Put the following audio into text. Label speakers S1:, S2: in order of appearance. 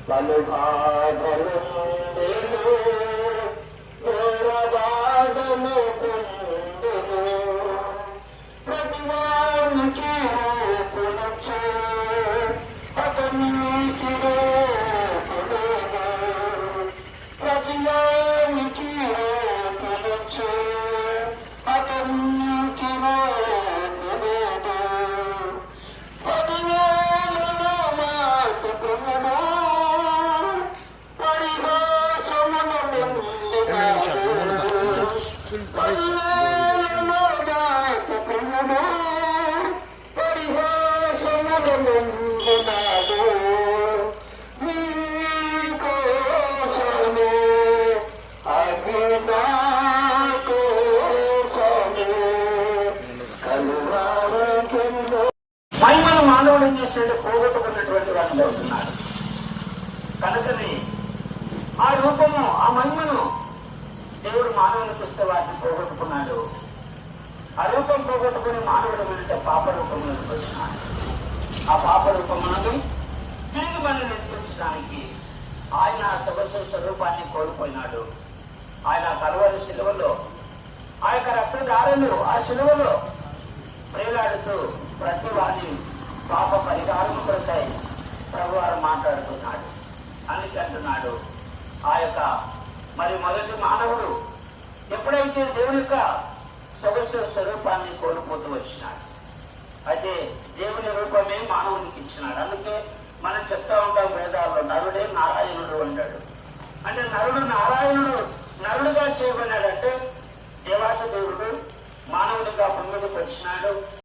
S1: పలు బాధలు బాధను పొందును ప్రతివానికి రూపులొచ్చు అతనికి రూపులేదు ప్రతివానికి రూపులొచ్చు అతనికి రూపులేదు పదివేలలో మాకు ప్రభువు పరిహాసమును పదివేలలో మాకు ప్రభువు పరిహాసమును నిండినాడు నీకోసమే అది నా కోసమే కలువరలో మహిమను మానవుడు చేసేది పోగొట్టుకున్నటువంటి వాడిని అవుతున్నాడు. కనుకని ఆ రూపము ఆ మహిమను దేవుడు మానవునికి ఇస్తే వాటిని పోగొట్టుకున్నాడు. ఆ రూపం పోగొట్టుకుని మానవుడు వెళ్తే పాప రూపంలోకి వచ్చినాడు. ఆ పాప రూపములను తిరిగి మనం నిర్మించడానికి ఆయన సమస్య స్వరూపాన్ని కోల్పోయినాడు. ఆయన కలువరి శిలువలో ఆ యొక్క రక్తదారులు ఆ శిలువలో ప్రేలాడుతూ ప్రతి వారి పాప పరిహారం కొరకై ప్రభు వారు మాట్లాడుతున్నాడు. అందుకే అంటున్నాడు ఆ యొక్క మరి మొదటి మానవుడు ఎప్పుడైతే దేవుని యొక్క సొగసు స్వరూపాన్ని కోల్పోతూ వచ్చినాడు. అయితే దేవుని రూపమే మానవునికి ఇచ్చినాడు. అందుకే మనం చెప్తా ఉంటాం వేదాల్లో నరుడే నారాయణుడు అంటాడు. అంటే నరుడు నరుడుగా చేయబడినాడంటే దేవాస దేవుడు మానవుడిగా భూమికి వచ్చినాడు.